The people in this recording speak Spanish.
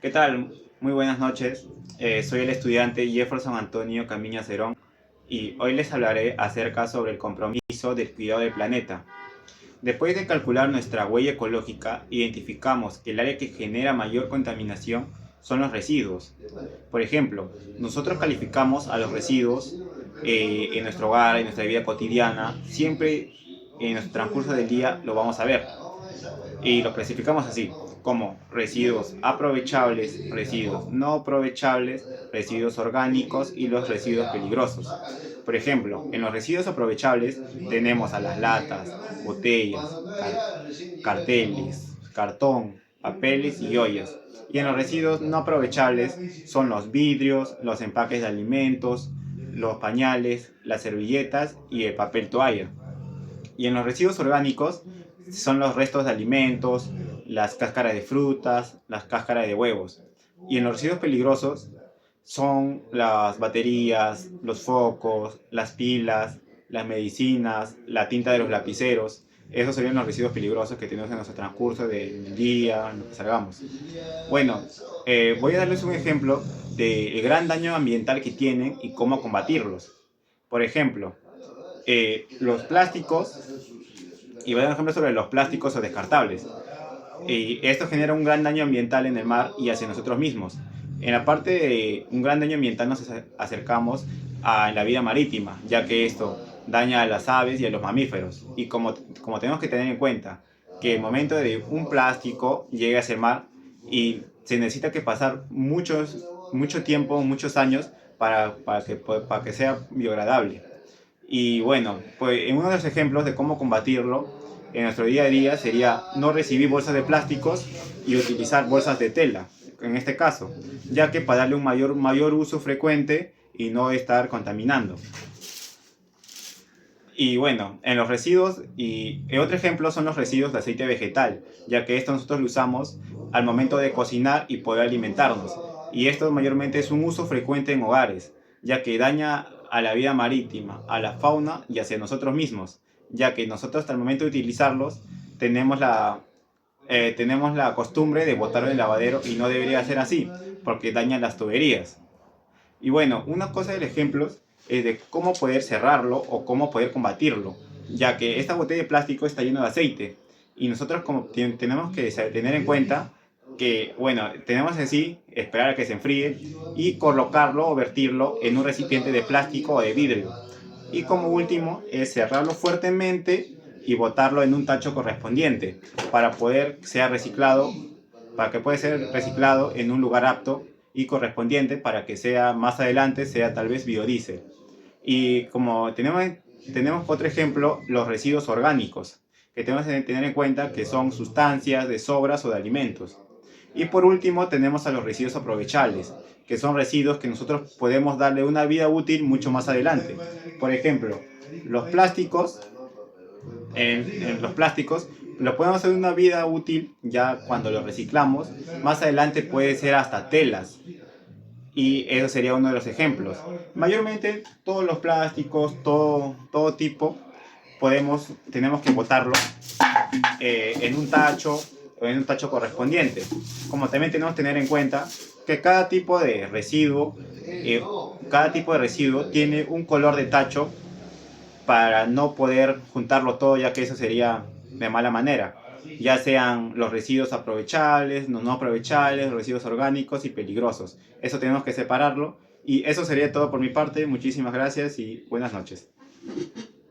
¿Qué tal? Muy buenas noches. Soy el estudiante Jefferson Antonio Camiña Cerón y hoy les hablaré acerca sobre el compromiso del cuidado del planeta. Después de calcular nuestra huella ecológica, identificamos que el área que genera mayor contaminación son los residuos. Por ejemplo, nosotros calificamos a los residuos en nuestro hogar, en nuestra vida cotidiana, siempre en nuestro transcurso del día lo vamos a ver y lo clasificamos así, como residuos aprovechables, residuos no aprovechables, residuos orgánicos y los residuos peligrosos. Por ejemplo, en los residuos aprovechables tenemos a las latas, botellas, carteles, cartón, papeles y ollas. Y en los residuos no aprovechables son los vidrios, los empaques de alimentos, los pañales, las servilletas y el papel toalla. Y en los residuos orgánicos son los restos de alimentos, las cáscaras de frutas, las cáscaras de huevos. Y en los residuos peligrosos son las baterías, los focos, las pilas, las medicinas, la tinta de los lapiceros. Esos serían los residuos peligrosos que tenemos en nuestro transcurso del día, en lo que salgamos. Bueno, voy a darles un ejemplo del gran daño ambiental que tienen y cómo combatirlos. Por ejemplo, los plásticos, y voy a dar un ejemplo sobre los plásticos o descartables. Y esto genera un gran daño ambiental en el mar y hacia nosotros mismos. En la parte de un gran daño ambiental nos acercamos a la vida marítima, ya que esto daña a las aves y a los mamíferos. Y como tenemos que tener en cuenta que el momento de un plástico llegue hacia el mar y se necesita que pasar mucho tiempo, muchos años para que sea biodegradable. Y bueno, pues en uno de los ejemplos de cómo combatirlo en nuestro día a día sería no recibir bolsas de plásticos y utilizar bolsas de tela, en este caso, ya que para darle un mayor uso frecuente y no estar contaminando. Y bueno, en los residuos, y otro ejemplo son los residuos de aceite vegetal, ya que esto nosotros lo usamos al momento de cocinar y poder alimentarnos. Y esto mayormente es un uso frecuente en hogares, ya que daña a la vida marítima, a la fauna y hacia nosotros mismos, ya que nosotros hasta el momento de utilizarlos tenemos la costumbre de botarlo en el lavadero y no debería ser así, porque daña las tuberías. Y bueno, una cosa del ejemplo es de cómo poder cerrarlo o cómo poder combatirlo, ya que esta botella de plástico está llena de aceite y nosotros tenemos que tener en cuenta que, bueno, tenemos así esperar a que se enfríe y colocarlo o vertirlo en un recipiente de plástico o de vidrio. Y como último es cerrarlo fuertemente y botarlo en un tacho correspondiente para poder ser reciclado, para que pueda ser reciclado en un lugar apto y correspondiente para que sea más adelante sea tal vez biodiesel. Y como tenemos otro ejemplo, los residuos orgánicos, que tenemos que tener en cuenta que son sustancias de sobras o de alimentos. Y por último tenemos a los residuos aprovechables, que son residuos que nosotros podemos darle una vida útil mucho más adelante. Por ejemplo, los plásticos, en los plásticos, lo podemos hacer una vida útil ya cuando los reciclamos. Más adelante puede ser hasta telas. Y eso sería uno de los ejemplos. Mayormente todos los plásticos, todo tipo, tenemos que botarlo en un tacho o en un tacho correspondiente. Como también tenemos que tener en cuenta que cada tipo de residuo tiene un color de tacho para no poder juntarlo todo, ya que eso sería de mala manera. Ya sean los residuos aprovechables, no aprovechables, residuos orgánicos y peligrosos. Eso tenemos que separarlo. Y eso sería todo por mi parte. Muchísimas gracias y buenas noches.